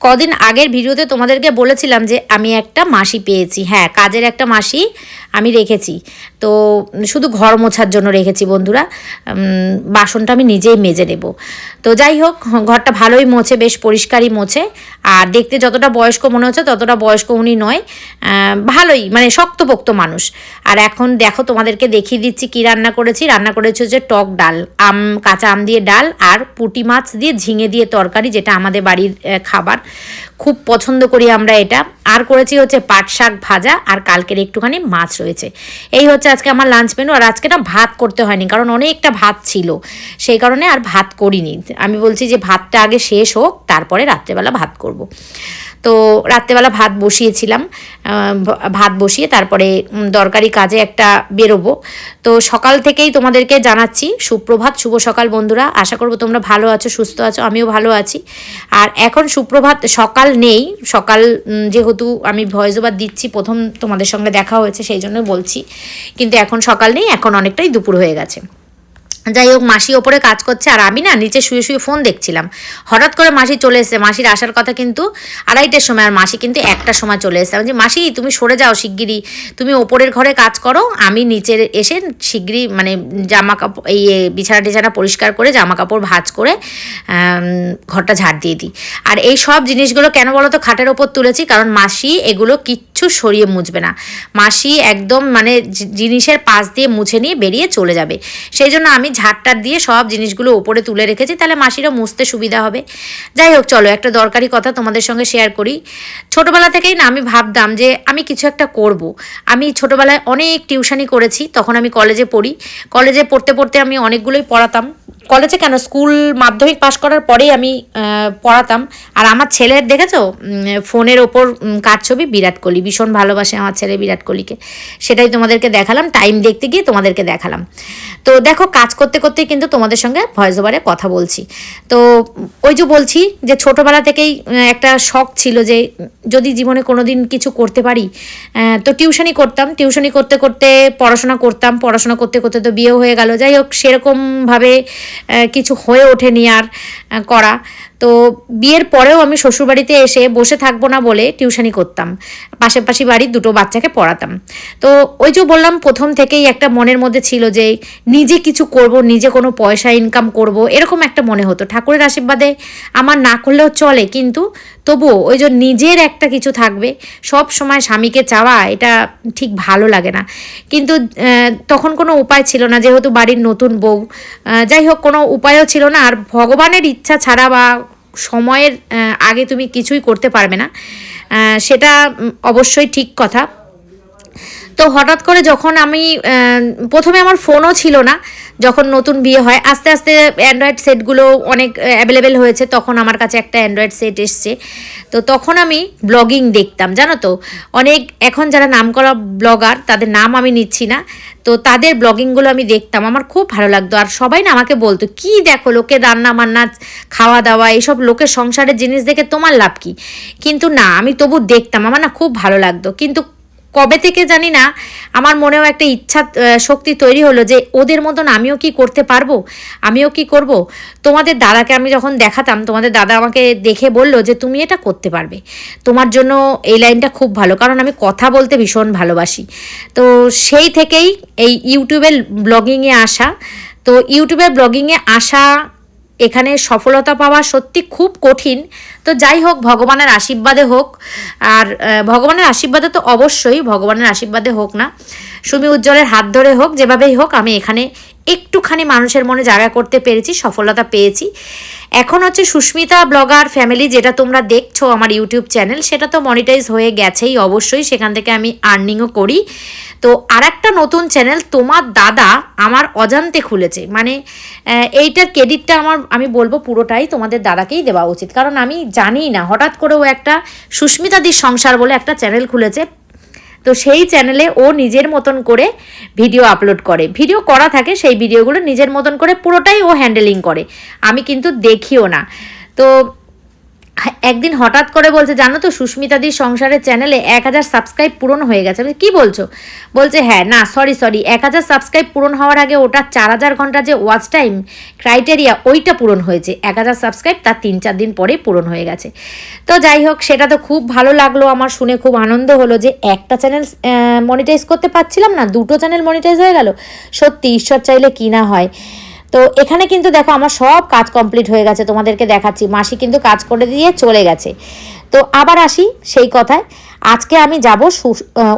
কদিন আগের ভিডিওতে তোমাদেরকে বলেছিলাম যে আমি একটা মাসি পেয়েছি। হ্যাঁ, কাজের একটা মাসি আমি রেখেছি। তো শুধু ঘর মোছার জন্য রেখেছি বন্ধুরা। বাসনটা আমি নিজেই মেজে নেব। তো যাই হোক, ঘরটা ভালোই মোছে, বেশ পরিষ্কারই মোছে। আর দেখতে যতটা বয়স্ক মনে হচ্ছে ততটা বয়স্ক উনি নয়, ভালোই মানে শক্তপোক্ত মানুষ। আর এখন দেখো, তোমাদেরকে দেখিয়ে দিচ্ছি কি রান্না করেছি। রান্না করেছি হচ্ছে টক ডাল, কাঁচা আম দিয়ে ডাল, আর পুঁটি মাছ দিয়ে ঝিঙে দিয়ে তরকারি, যেটা আমাদের বাড়ির খাবার, খুব পছন্দ করি আমরা এটা। আর করেছি হচ্ছে পাট শাক ভাজা, আর কালকের একটুখানি মাছ রয়েছে। এই হচ্ছে আজকে আমার লাঞ্চ মেনু। আর আজকে না ভাত করতে হয়নি, কারণ অনেকটা ভাত ছিল, সেই কারণে আর ভাত করিনি। আমি বলছি যে ভাতটা আগে শেষ হোক, তারপরে রাত্রেবেলা ভাত করব। তো রাত্রেবেলা ভাত বসিয়েছিলাম, ভাত বসিয়ে তারপরে দরকারি কাজে একটা বেরোবো। তো সকাল থেকেই তোমাদেরকে জানাচ্ছি সুপ্রভাত, শুভ সকাল বন্ধুরা। আশা করবো তোমরা ভালো আছো, সুস্থ আছো, আমিও ভালো আছি। আর এখন সুপ্রভাত সকাল নেই, সকাল যেহেতু আমি ভয়েস ওভার দিচ্ছি, প্রথম তোমাদের সঙ্গে দেখা হয়েছে সেই জন্য বলছি, কিন্তু এখন সকাল নেই, এখন অনেকটাই দুপুর হয়ে গেছে। যাই হোক, মাসি ওপরে কাজ করছে আর আমি না নিচে শুয়ে শুয়ে ফোন দেখছিলাম। হঠাৎ করে মাসি চলে এসেছে। মাসির আসার কথা কিন্তু 2:30টার সময়, আর মাসি কিন্তু 1টার সময় চলে এসেছে। আমি যে, মাসি তুমি সরে যাও শিগগিরই, তুমি ওপরের ঘরে কাজ করো, আমি নিচে এসে শিগগিরই মানে জামা কাপড়, এই বিছানা টিছানা পরিষ্কার করে জামা কাপড় ভাঁজ করে ঘরটা ঝাড় দিয়ে দিই। আর এই সব জিনিসগুলো কেন বলো তো খাটের ওপর তুলেছি, কারণ মাসি এগুলো কিচ্ছু সরিয়ে মুছবে না। মাসি একদম মানে জিনিসের পাশ দিয়ে মুছে নিয়ে বেরিয়ে চলে যাবে। সেই জন্য আমি ঝাড়টার দিয়ে সব জিনিসগুলো ওপরে তুলে রেখেছি, তাহলে মাসিরও মুছতে সুবিধা হবে। যাই হোক, চলো একটা দরকারি কথা তোমাদের সঙ্গে শেয়ার করি। ছোটোবেলা থেকেই না আমি ভাবতাম যে আমি কিছু একটা করব। আমি ছোটোবেলায় অনেক টিউশনি করেছি, তখন আমি কলেজে পড়ি। কলেজে পড়তে পড়তে আমি অনেকগুলোই পড়াতাম। কলেজে কেন, স্কুল মাধ্যমিক পাশ করার পরেই আমি পড়াতাম। আর আমার ছেলের দেখেছো ফোনের ওপর কার ছবি, বিরাট কোহলি, ভীষণ ভালোবাসে আমার ছেলে বিরাট কোহলিকে। সেটাই তোমাদেরকে দেখালাম, টাইম দেখতে গিয়ে তোমাদেরকে দেখালাম। তো দেখো, কাজ করতে করতেই কিন্তু তোমাদের সঙ্গে ভয়েস ওভারে কথা বলছি। তো ওই যে বলছি যে ছোটোবেলা থেকেই একটা শখ ছিল যে যদি জীবনে কোনো দিন কিছু করতে পারি। তো টিউশনি করতাম, টিউশনি করতে করতে পড়াশোনা করতাম, পড়াশোনা করতে করতে তো বিয়েও হয়ে গেল। যাই হোক, সেরকমভাবে কিছু হয়ে ওঠেনি আর করা। তো বিয়ের পরেও আমি শ্বশুরবাড়িতে এসে বসে থাকবো না বলে টিউশনি করতাম, পাশাপাশি বাড়ির দুটো বাচ্চাকে পড়াতাম। তো ওই যে বললাম, প্রথম থেকেই একটা মনের মধ্যে ছিল যে নিজে কিছু করব, নিজে কোনো পয়সা ইনকাম করব, এরকম একটা মনে হতো। ঠাকুরের আশীর্বাদে আমার না করলেও চলে, কিন্তু তবুও ওই যে নিজের একটা কিছু থাকবে। সব সময় স্বামীকে চাওয়া এটা ঠিক ভালো লাগে না, কিন্তু তখন কোনো উপায় ছিল না, যেহেতু বাড়ির নতুন বউ। যাই হোক, কোনো উপায়ও ছিল না। আর ভগবানের ইচ্ছা ছাড়া বা সময়ের আগে তুমি কিছুই করতে পারবে না, সেটা অবশ্যই ঠিক কথা। তো হঠাৎ করে যখন আমি প্রথমে আমার ফোনও ছিল না, যখন নতুন বিয়ে হয়, আস্তে আস্তে অ্যান্ড্রয়েড সেটগুলো অনেক অ্যাভেলেবেল হয়েছে, তখন আমার কাছে একটা অ্যান্ড্রয়েড সেট এসছে। তো তখন আমি ব্লগিং দেখতাম, জানো তো, অনেক এখন যারা নামকরা ব্লগার, তাদের নাম আমি নিচ্ছি না, তো তাদের ব্লগিংগুলো আমি দেখতাম, আমার খুব ভালো লাগতো। আর সবাই না আমাকে বলতো, কি দেখো লোকের রান্না বান্না, খাওয়া দাওয়া, এইসব লোকের সংসারের জিনিস দেখে তোমার লাভ কি? কিন্তু না, আমি তবু দেখতাম, আমার না খুব ভালো লাগতো। কিন্তু কবে থেকে জানি না আমার মনেও একটা ইচ্ছা শক্তি তৈরি হলো যে ওদের মতন আমিও কি করতে পারবো, আমিও কি করব। তোমাদের দাদাকে আমি যখন দেখাতাম, তোমাদের দাদা আমাকে দেখে বলল যে তুমি এটা করতে পারবে, তোমার জন্য এই লাইনটা খুব ভালো, কারণ আমি কথা বলতে ভীষণ ভালোবাসি। তো সেই থেকেই এই ইউটিউবের ব্লগিংয়ে আসা। তো ইউটিউবের ব্লগিংয়ে আসা, এখানে সফলতা পাওয়া সত্যি খুব কঠিন। তো যাই হোক, ভগবানের আশীর্বাদে হোক। আর ভগবানের আশীর্বাদে তো অবশ্যই, ভগবানের আশীর্বাদে হোক না, সুমি উজ্জ্বলের হাত ধরে হোক, যেভাবেই হোক, আমি এখানে একটুখানি মানুষের মনে জায়গা করতে পেরেছি, সফলতা পেয়েছি। এখন হচ্ছে সুস্মিতা ব্লগার ফ্যামিলি, যেটা তোমরা দেখছো আমার ইউটিউব চ্যানেল, সেটা তো মনিটাইজ হয়ে গেছেই অবশ্যই, সেখান থেকে আমি আর্নিংও করি। তো আর একটা নতুন চ্যানেল তোমার দাদা আমার অজান্তে খুলেছে, মানে এইটার ক্রেডিটটা আমি বলবো পুরোটাই তোমাদের দাদাকেই দেওয়া উচিত, কারণ আমি জানি না, হঠাৎ করে ও একটা সুস্মিতাদির সংসার বলে একটা চ্যানেল খুলেছে। তো সেই চ্যানেলে ও নিজের মতন করে ভিডিও আপলোড করে, ভিডিও করা থাকে, সেই ভিডিওগুলো নিজের মতন করে পুরোটাই ও হ্যান্ডেলিং করে, আমি কিন্তু দেখিও না। তো একদিন হঠাৎ করে বলছে, জানো তো সুস্মিতাদির সংসারের চ্যানেলে 1000 সাবস্ক্রাইব পূরণ হয়ে গেছে। আমি কি বলছো? বলছে হ্যাঁ, না সরি 1000 সাবস্ক্রাইব পূরণ হওয়ার আগে ওটা 4000 ঘন্টা যে ওয়াচ টাইম ক্রাইটেরিয়া ওইটা পূরণ হয়েছে, 1000 সাবস্ক্রাইব তার 3-4 দিন পরে পূরণ হয়ে গেছে। তো যাই হোক, সেটা তো খুব ভালো লাগলো আমার, শুনে খুব আনন্দ হলো যে একটা চ্যানেল মনিটাইজ করতে পারছিলাম না, 2টো চ্যানেল মনিটাইজ হয়ে গেল। সত্যি ঈশ্বর চাইলে কি না হয়। তো এখানে কিন্তু দেখো আমার সব কাজ কমপ্লিট হয়ে গেছে, তোমাদেরকে দেখাচ্ছি। মাসি কিন্তু কাজ করে দিয়ে চলে গেছে। তো আবার আসি সেই কথায়, আজকে আমি যাব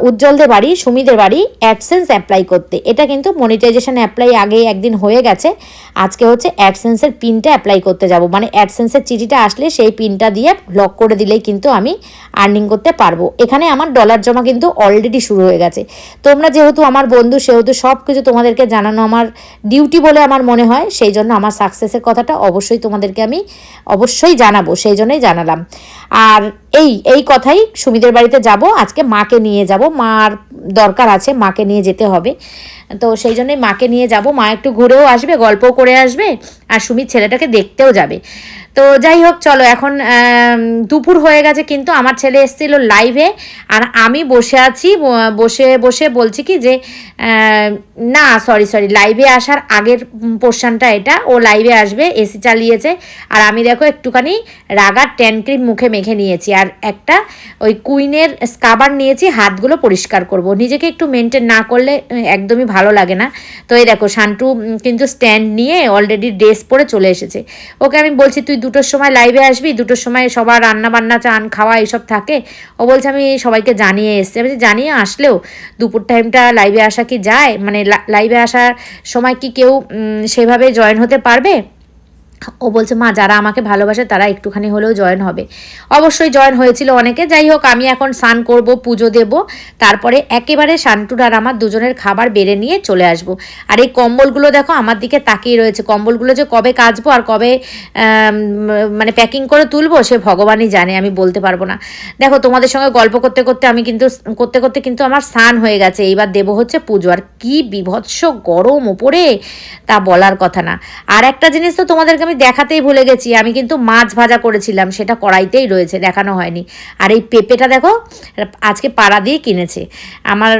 উজ্জ্বলদের বাড়ি, সুমিদের বাড়ি অ্যাডসেন্স অ্যাপ্লাই করতে। এটা কিন্তু মনিটাইজেশন অ্যাপ্লাই আগে একদিন হয়ে গেছে, আজকে হচ্ছে অ্যাডসেন্সের পিনটা অ্যাপ্লাই করতে যাব। মানে অ্যাডসেন্সের চিঠিটা আসলে সেই পিনটা দিয়ে লক করে দিলেই কিন্তু আমি আর্নিং করতে পারবো। এখানে আমার ডলার জমা কিন্তু অলরেডি শুরু হয়ে গেছে। তোমরা যেহেতু আমার বন্ধু, সেহেতু সব কিছু তোমাদেরকে জানানো আমার ডিউটি বলে আমার মনে হয়, সেই জন্য আমার সাকসেসের কথাটা অবশ্যই তোমাদেরকে আমি অবশ্যই জানাবো, সেই জন্যই জানালাম। আর এই কথাই, সুমিদের বাড়িতে যাব আজকে, মাকে নিয়ে যাব, মার দরকার আছে, মাকে নিয়ে যেতে হবে। তো সেই জন্যই মাকে নিয়ে যাব, মা একটু ঘুরেও আসবে, গল্পও করে আসবে, আর সুমির ছেলেটাকে দেখতেও যাবে। তো যাই হোক, চলো এখন দুপুর হয়ে গেছে, কিন্তু আমার ছেলে এসেছিল লাইভে, আর আমি বসে আছি, বসে বসে বলছি কি যে না সরি লাইভে আসার আগের পোর্শনটা এটা, ও লাইভে আসবে, এসি চালিয়েছে। আর আমি দেখো একটুখানি রাগার ট্যান ক্রিম মুখে মেখে নিয়েছি, আর একটা ওই কুইনের স্কাবার নিয়েছি, হাতগুলো পরিষ্কার করব। নিজেকে একটু মেনটেন না করলে একদমই ভালো লাগে না। তো এই দেখো শান্টু কিন্তু স্ট্যান্ড নিয়ে অলরেডি ড্রেস পরে চলে এসেছে। ওকে আমি বলছি তুই 2টোর সময় লাইভে আসবি, 2টোর সময় সবার রান্না বান্না, চান খাওয়া এইসব থাকে। ও বলছে আমি সবাইকে জানিয়ে এসছি। আমি জানিয়ে আসলেও দুপুর টাইমটা লাইভে আসা কি যায়, মানে লাইভে আসার সময় কি কেউ সেভাবে জয়েন হতে পারবে? ও বলছে মা যারা আমাকে ভালোবাসে তারা একটুখানি হলেও জয়েন হবে। অবশ্যই জয়েন হয়েছিল অনেকে। যাই হোক, আমি এখন স্নান করব, পুজো দেব, তারপরে একেবারে শান্টুর আর আমার দুজনের খাবার বেড়ে নিয়ে চলে আসব। আর এই কম্বলগুলো দেখো আমার দিকে তাকিয়ে রয়েছে, কম্বলগুলো যে কবে কাচবো আর কবে মানে প্যাকিং করে তুলবো সে ভগবানই জানে, আমি বলতে পারবো না। দেখো তোমাদের সঙ্গে গল্প করতে করতে আমি কিন্তু করতে করতে কিন্তু আমার স্নান হয়ে গেছে। এইবার দেব হচ্ছে পুজো। আর কি বিভৎস গরম ওপরে, তা বলার কথা না। আর একটা জিনিস তো তোমাদেরকে আমি দেখাতেই ভুলে গেছি, আমি কিন্তু মাছ ভাজা করেছিলাম, সেটা কড়াইতেই রয়েছে, দেখানো হয়নি। আর এই পেঁপেটা দেখো আজকে পাড়া দিয়ে কিনেছে আমার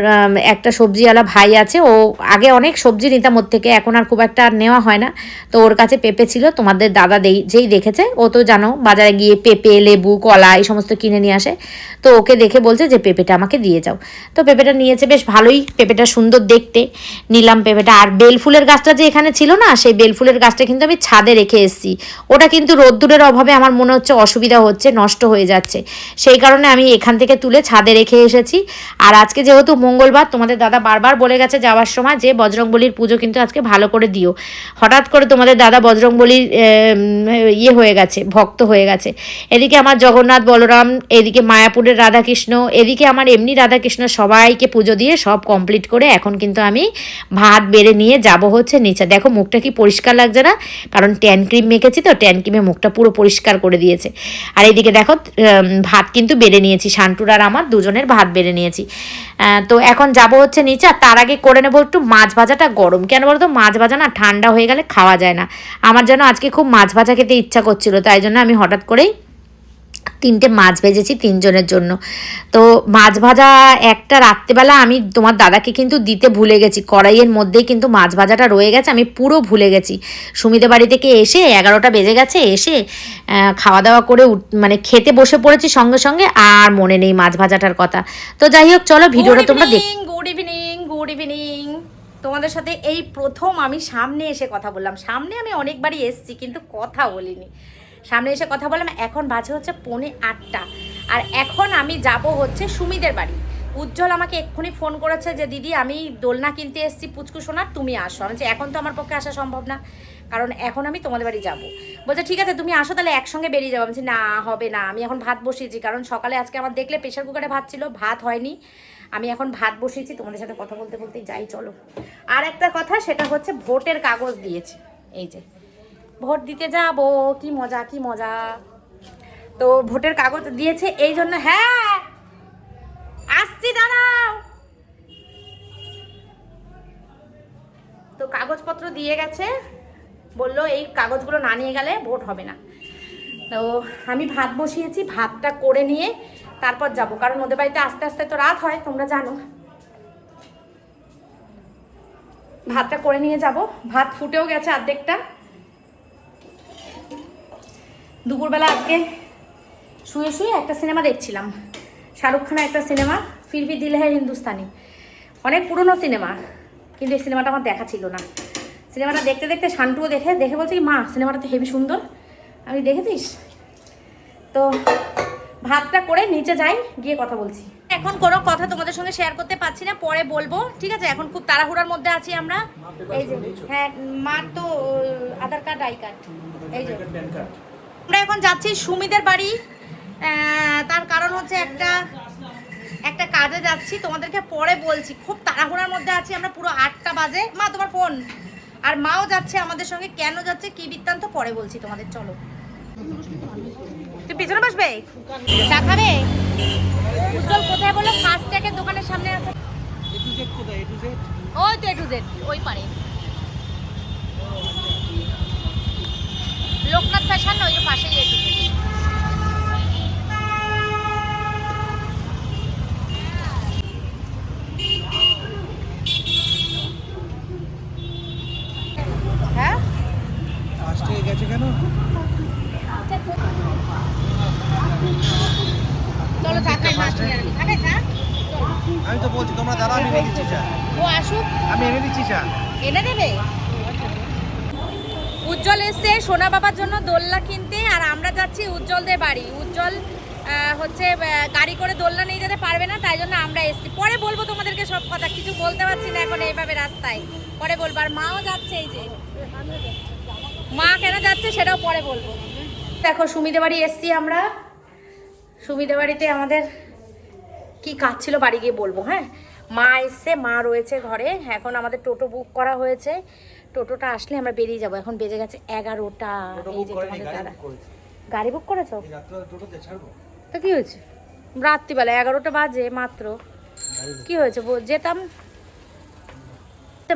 একটা সবজিওয়ালা ভাই আছে, ও আগে অনেক সবজি নিতাম ওর থেকে, এখন আর খুব একটা নেওয়া হয় না। তো ওর কাছে পেঁপে ছিল, তোমাদের দাদা যেই দেখেছে, ও তো জানো বাজারে গিয়ে পেঁপে, লেবু, কলা এই সমস্ত কিনে নিয়ে আসে। তো ওকে দেখে বলছে যে পেঁপেটা আমাকে দিয়ে যাও। তো পেঁপেটা নিয়েছে, বেশ ভালোই, পেঁপেটা সুন্দর দেখতে, নিলাম পেঁপেটা। আর বেলফুলের গাছটা যে এখানে ছিল না, সেই বেলফুলের গাছটা কিন্তু আমি ছাদে রেখে এসেছি। ওটা কিন্তু রোদ্দুরের অভাবে আমার মনে হচ্ছে অসুবিধা হচ্ছে, নষ্ট হয়ে যাচ্ছে, সেই কারণে আমি এখান থেকে তুলে ছাদে রেখে এসেছি। আর আজকে যেহেতু মঙ্গলবার, তোমাদের দাদা বারবার বলে গেছে যাওয়ার সময় যে বজরংবলীর পুজো কিন্তু আজকে ভালো করে দিও। হঠাৎ করে তোমাদের দাদা বজরংবলীর ইয়ে হয়ে গেছে, ভক্ত হয়ে গেছে। এদিকে আমার জগন্নাথ বলরাম, এদিকে মায়াপুরের রাধাকৃষ্ণ, এদিকে আমার এমনি রাধাকৃষ্ণ, সবাইকে পুজো দিয়ে সব কমপ্লিট করে এখন কিন্তু আমি ভাত বেড়ে নিয়ে যাব হচ্ছে নিচে। দেখো মুখটা কি পরিষ্কার লাগছে না, কারণ ট্যান ক্রিম মেখেছি তো, ট্যান ক্রিমে মুখটা পুরো পরিষ্কার করে দিয়েছে। আর এইদিকে দেখো ভাত কিন্তু বেড়ে নিয়েছি, শান্টুর আর আমার দুজনের ভাত বেড়ে নিয়েছি। তো এখন যাব হচ্ছে নিচে। আর তার আগে করে নেবো একটু মাছ ভাজাটা গরম, কেন বলো তো মাছ ভাজা না ঠান্ডা হয়ে গেলে খাওয়া যায় না। আমার যেন আজকে খুব মাছ ভাজা খেতে ইচ্ছা করছিল, তাই জন্য আমি হঠাৎ করেই 3টে মাছ ভেজেছি 3জনের জন্য। তো মাছ ভাজা একটা রাত্রেবেলা আমি তোমার দাদাকে কিন্তু দিতে ভুলে গেছি, কড়াইয়ের মধ্যেই কিন্তু মাছ ভাজাটা রয়ে গেছে, আমি পুরো ভুলে গেছি। সুমিদের বাড়ি থেকে এসে 11টা বেজে গেছে, এসে খাওয়া দাওয়া করে মানে খেতে বসে পড়েছি সঙ্গে সঙ্গে, আর মনে নেই মাছ ভাজাটার কথা। তো যাই হোক চলো ভিডিওটা তোমরা দেখ। Good evening. তোমাদের সাথে এই প্রথম আমি সামনে এসে কথা বললাম। সামনে আমি অনেকবারই এসেছি কিন্তু কথা বলিনি, সামনে এসে কথা বললাম। এখন বাজে হচ্ছে 7:45, আর এখন আমি যাব হচ্ছে সুমিদের বাড়ি। উজ্জ্বল আমাকে এক্ষুনি ফোন করেছে যে দিদি আমি দোলনা কিনতে এসেছি পুচকু সোনার, তুমি আসো। আমি বলছি এখন তো আমার পক্ষে আসা সম্ভব না, কারণ এখন আমি তোমাদের বাড়ি যাব। বলছে ঠিক আছে তুমি আসো, তাহলে একসঙ্গে বেরিয়ে যাবো। আমি বলছি না হবে না, আমি এখন ভাত বসিয়েছি, কারণ সকালে আজকে আমার দেখলে প্রেশার কুকারে ভাত ছিল, ভাত হয়নি। আমি এখন ভাত বসিয়েছি, তোমাদের সাথে কথা বলতে বলতেই যাই চলো। আর একটা কথা, সেটা হচ্ছে ভোটের কাগজ দিয়েছে, এই যে ভোট দিতে যাব, কি মজা কি মজা। তো ভোটের কাগজ দিয়েছে এই জন্য, হ্যাঁ আসছি দাঁড়াও। তো কাগজপত্র দিয়ে গেছে, বললো এই কাগজগুলো না নিয়ে গেলে ভোট হবে না। তো আমি ভাত বসিয়েছি, ভাতটা করে নিয়ে তারপর যাব, কারণ ওদের বাড়িতে আস্তে আস্তে তো রাত হয়, তোমরা জানো। ভাতটা করে নিয়ে যাব, ভাত ফুটেও গেছে অর্ধেকটা। দুপুরবেলা আজকে শুয়ে শুয়ে একটা সিনেমা দেখছিলাম, শাহরুখ খানের একটা সিনেমা, ফির ভি দিল হ্যায় হিন্দুস্তানি। অনেক পুরনো সিনেমা, কিন্তু এই সিনেমাটা আমার দেখা ছিল না। সিনেমাটা দেখতে দেখতে শান্তুও দেখে বলছে কি, মা সিনেমাটা তো হেবি সুন্দর। আমি দেখেছিস? তো ভাতটা করে নিচে যাই, গিয়ে কথা বলছি। এখন কোনো কথা তোমাদের সঙ্গে শেয়ার করতে পারছি না, পরে বলবো, ঠিক আছে? এখন খুব তাড়াহুড়ার মধ্যে আছি আমরা। এই যে হ্যাঁ, মার তো আধার কার্ড, আই কার্ড, এই যে আমরা এখন যাচ্ছি সুমিদের বাড়ি। তার কারণ হচ্ছে একটা কাজে যাচ্ছি, তোমাদেরকে পরে বলছি। খুব তাড়াহুড়ার মধ্যে আছি আমরা, পুরো 8টা বাজে। মা তোমার ফোন। আর মাও যাচ্ছে আমাদের সঙ্গে, কেন যাচ্ছে কি বৃত্তান্ত পরে বলছি তোমাদের। চলো, তুই পিছনে বসবে, চা খাবে? উজ্জ্বল কোথায় বলো? ফার্স্ট ট্যাগের দোকানের সামনে আছে। ওই তো A to Z, ওই পারে লোকনাথ ফ্যাশন, ওই যে পাশেই A to Z। হ্যাঁ ফার্স্টে গেছে কেন? চলো চা খাই, মাছ নিয়ে আসবি। খাবে চা? আমি তো বলছি তোমরা দাঁড়া, আমি এনে দিচ্ছি চা। ও আসুক, আমি এনে দিচ্ছি চা। এনে দেবে। উজ্জ্বল এসছে সোনা বাবার জন্য দোলনা কিনতে, আর আমরা যাচ্ছি উজ্জ্বলদের বাড়ি। উজ্জ্বল হচ্ছে গাড়ি করে দোলনা নিয়ে যেতে পারবে না, তাই জন্য আমরা এসছি। পরে বলবো তোমাদেরকে সব কথা, কিছু বলতে পারছি না এখন এইভাবে রাস্তায়, পরে বলবো। আর মাও যাচ্ছে, এই যে মা কেন যাচ্ছে সেটাও পরে বলবো। দেখো সুমিদের বাড়ি এসছি আমরা। সুমিদের বাড়িতে আমাদের কি কাজ ছিল বাড়ি গিয়ে বলবো। হ্যাঁ, মা এসছে, মা রয়েছে ঘরে। এখন আমাদের টোটো বুক করা হয়েছে, টোটোটা আসলে আমরা বেরিয়ে যাবো। এখন বেজে গেছে 11টা। এই যে তোমাদের দাদা গাড়ি বুক করেছো? তো কি হয়েছে, রাত্রিবেলা 11টা বাজে মাত্র, কি হয়েছে যেতাম।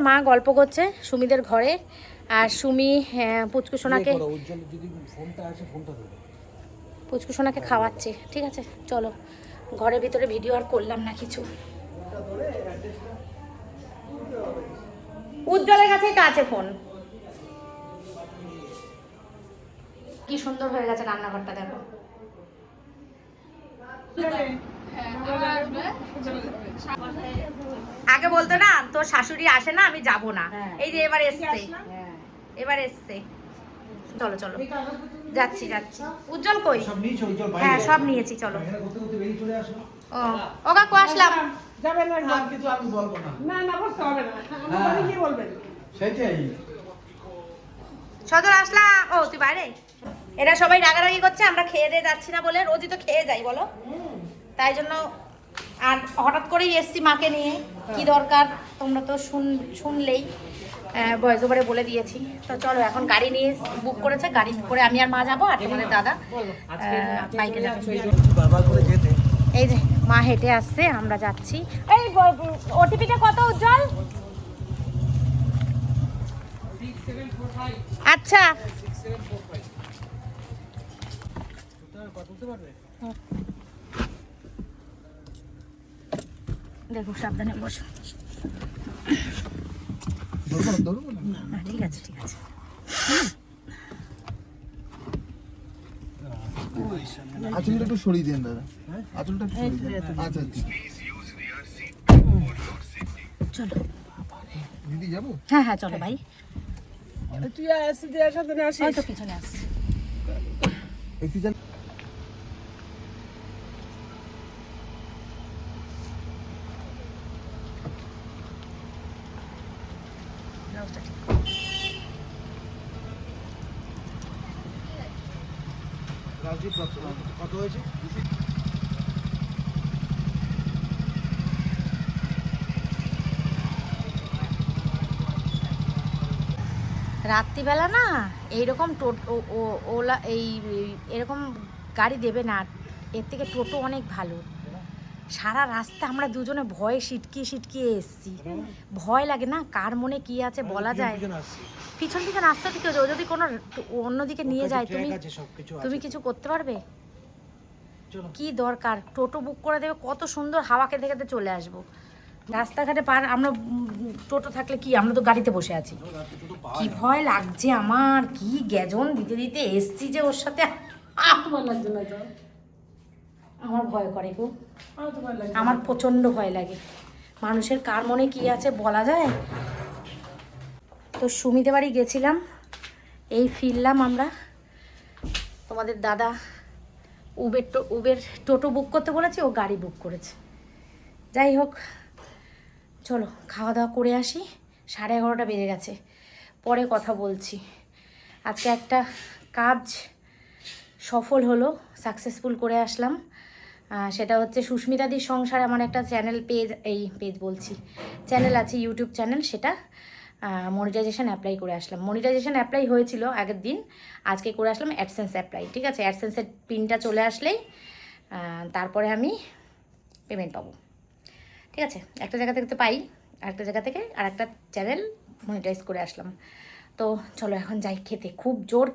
মা গল্প করছে সুমিদের ঘরে, আর সুমি পুচকু সোনাকে খাওয়াচ্ছে। ঠিক আছে চলো, ঘরের ভিতরে ভিডিও আর করলাম না কিছু। উজ্জ্বলের কাছেই তো আছে ফোন। কি সুন্দর হয়ে গেছে রান্নাঘরটা, দেখো। আগে বলতো না তোর শাশুড়ি আসে না, আমি যাব না। এই যে এবার এসছে, এবার এসছে। চলো চলো, যাচ্ছি। উজ্জ্বল কই? হ্যাঁ সব নিয়েছি, চলো। ও কাকু আসলাম। সদর আসলাম। ও তুই বাইরে? এরা সবাই রাগারাগি করছে আমরা খেয়ে দিয়ে যাচ্ছি না বলে। রোজই তো খেয়ে যাই বলো, তাই জন্য। আর হঠাৎ করেই এসছি মাকে নিয়ে, কি দরকার তোমরা তো শুনলেই, ভয়েস ওভারে বলে দিয়েছি। তো চলো, এখন গাড়ি নিয়ে বুক করেছে, গাড়ি করে আমি আর মা যাবো, আর তোমাদের দাদা বাইকে যাবে। এই যে মা হেঁটে আসছে, আমরা যাচ্ছি। এই ওটিপিটা কত উজ্জ্বল? আচ্ছা দেখো, সাবধানে বসো। ঠিক আছে আঁচলটা একটু সরিয়ে দেন দাদা, আঁচলটা একটু সরিয়ে দেন। আচ্ছা চলো দিদি যাবো। হ্যাঁ চলো ভাই। তুই আসছিস দেওয়ার সাথে না আসিস? হয়তো পিছনে আসছি। কত হয়েছে? রাত্রিবেলা না এইরকম ওলা এরকম গাড়ি দেবে না, এর থেকে টোটো অনেক ভালো। সারা রাস্তা আমরা দুজনে ভয়ে সিটকিয়ে এসছি। ভয় লাগে না, কার মনে কি আছে বলা যায়। পিছন পিছন রাস্তা থেকে ও যদি কোনো অন্যদিকে নিয়ে যায়, তুমি কিছু করতে পারবে? কি দরকার, টোটো বুক করে দেবে, কত সুন্দর হাওয়া খেতে খেতে চলে আসবো। রাস্তাঘাটে আমরা টোটো থাকলে কি, আমরা তো গাড়িতে বসে আছি। কি ভয় লাগছে আমার, কি গ্যাজন দিতে দিতে এসছি যে ওর সাথে। তোমার লাগছে না তো? আমার ভয় করে গো, তোমার লাগছে? আমার প্রচণ্ড ভয় লাগে। মানুষের কার মনে কি আছে বলা যায়। তো সুমিতে বাড়ি গেছিলাম, এই ফিরলাম আমরা। তোমাদের দাদা উবের টোটো বুক করতে বলেছে, ও গাড়ি বুক করেছে। যাই হোক, চলো খাওয়া দাওয়া করে আসি। 11:30 বেজে গেছে, পরে কথা বলছি। আজকে একটা কাজ সফল হলো, সাকসেসফুল করে আসলাম। সেটা হচ্ছে সুস্মিতাদির সংসার, আমার একটা চ্যানেল আছে, ইউটিউব চ্যানেল। সেটা মনিটাইজেশন অ্যাপ্লাই করে আসলাম। মনিটাইজেশন অ্যাপ্লাই হয়েছিল আগের দিন, আজকে করে আসলাম অ্যাডসেন্স অ্যাপ্লাই। ঠিক আছে, অ্যাডসেন্সের পিনটা চলে আসলেই তারপরে আমি পেমেন্ট পাবো। ঠিক আছে, একটা জায়গা থেকে তো পাই, আরেকটা জায়গা থেকে আরেকটা চ্যানেল মনিটাইজ করে আসলাম। তো চলো এখন যাই খেতে। খুব জোর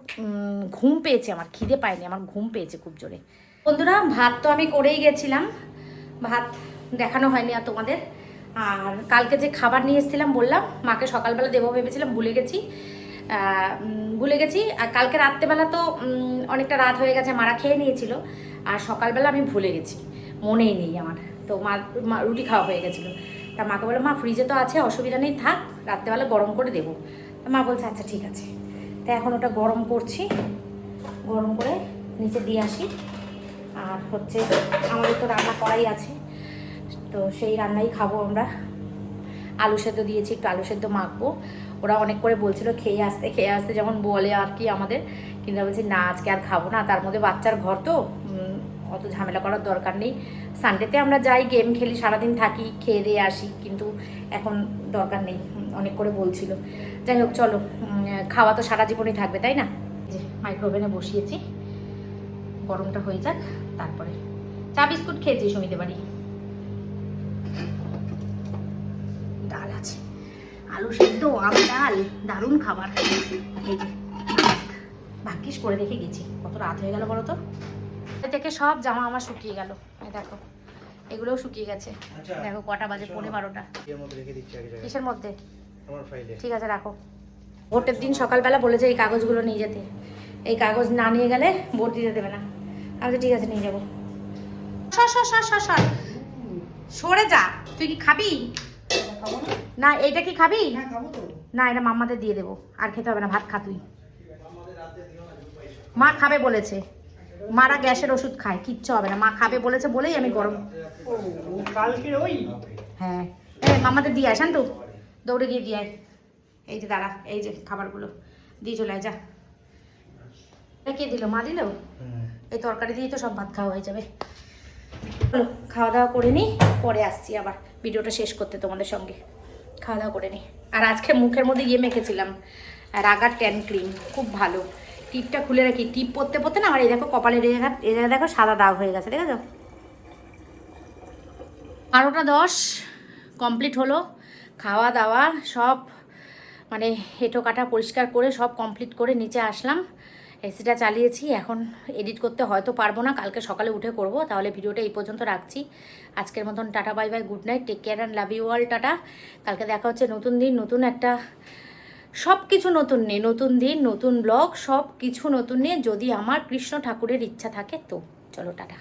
ঘুম পেয়েছে আমার, খিদে পায়নি, আমার ঘুম পেয়েছে খুব জোরে। বন্ধুরা, ভাত তো আমি করেই গেছিলাম, ভাত দেখানো হয়নি আর তোমাদের। আর কালকে যে খাবার নিয়ে এসেছিলাম বললাম, মাকে সকালবেলা দেবো ভেবেছিলাম, ভুলে গেছি। আর কালকে রাত্রেবেলা তো অনেকটা রাত হয়ে গেছে, মারা খেয়ে নিয়েছিল। আর সকালবেলা আমি ভুলে গেছি, মনেই নেই আমার। তো মা রুটি খাওয়া হয়ে গেছিলো। তা মাকে বললাম, মা ফ্রিজে তো আছে, অসুবিধা নেই, থাক, রাত্রেবেলা গরম করে দেবো। তা মা বলছে আচ্ছা ঠিক আছে। তা এখন ওটা গরম করছি, গরম করে নিচে দিয়ে আসি। আর হচ্ছে আমাদের তো রান্না করাই আছে, তো সেই রান্নাই খাবো আমরা। আলু সেদ্ধ দিয়েছি, একটু আলু সেদ্ধ মাখবো। ওরা অনেক করে বলছিল খেয়ে আসতে যেমন বলে আর কি আমাদের, কিন্তু বলছি না আজকে আর খাবো না। তার মধ্যে বাচ্চার ঘর তো, অত ঝামেলা করার দরকার নেই। সানডেতে আমরা যাই, গেম খেলি, সারাদিন থাকি, খেয়ে দিয়ে আসি, কিন্তু এখন দরকার নেই, অনেক করে বলছিল। যাই হোক চলো, খাওয়া তো সারা জীবনই থাকবে, তাই না? যে মাইক্রোওভেনে বসিয়েছি, গরমটা হয়ে যাক, তারপরে চা বিস্কুট খেয়েছি সুমিতে বাড়ি। ডাল আছে, আলু সেদ্ধ, আম ডাল, দারুণ খাবার। এই যে ভাগ্যিস করে রেখে গেছি, কত রাত হয়ে গেল বলো তো। থেকে সব জামা আমার শুকিয়ে গেল, এই দেখো এগুলোও শুকিয়ে গেছে। দেখো কটা বাজে, 12:30। কিসের মধ্যে? ঠিক আছে রাখো। ভোটের দিন সকালবেলা বলেছে এই কাগজগুলো নিয়ে যেতে, এই কাগজ না নিয়ে গেলে ভোট দিতে দেবে না। আচ্ছা ঠিক আছে, নিয়ে যাবো। সরে যা, তুই কি খাবি না? এইটা কি খাবি না? এটা মাম্মাদের দিয়ে দেবো, আর খেতে হবে না, ভাত খা তুই। মা খাবে বলেছে, মারা গ্যাসের ওষুধ খায়, কিচ্ছু হবে না, মা খাবে বলেছে বলেই আমি গরম। হ্যাঁ, মাম্মাদের দিয়ে আয় শান্তু, দৌড়ে গিয়ে দিয়ে আয়। এই যে দাঁড়া, এই যে খাবারগুলো দিয়ে চলে আয়, যা। কে দিল? মা দিল। এই তরকারি দিয়ে তো সব ভাত খাওয়া হয়ে যাবে। চলো খাওয়া দাওয়া করে নিই, পরে আসছি আবার ভিডিওটা শেষ করতে তোমাদের সঙ্গে। খাওয়া দাওয়া করে নিই। আর আজকে মুখের মধ্যে মেখেছিলাম রাগার ট্যান ক্রিম, খুব ভালো। টিপটা খুলে রাখি, টিপ পরতে পরতে না আমার এই দেখো কপালের এই জায়গায় দেখো সাদা দাগ হয়ে গেছে, দেখেছো? 12:10 কমপ্লিট হলো। খাওয়া দাওয়া সব মানে হেঁটো কাটা পরিষ্কার করে সব কমপ্লিট করে নিচে আসলাম, এসিটা চালিয়েছি। এখন এডিট করতে হয়তো পারবো না, কালকে সকালে উঠে করব। তাহলে ভিডিওটা এই পর্যন্ত রাখছি। আজকের মতন tata bye bye, good night, take care and love you all, tata. কালকে দেখা হচ্ছে নতুন দিন, নতুন একটা সব কিছু নতুন নিয়ে, নতুন দিন, নতুন ব্লগ, সব কিছু নতুন নিয়ে, যদি আমার কৃষ্ণ ঠাকুরের ইচ্ছা থাকে তো। চলো টাটা।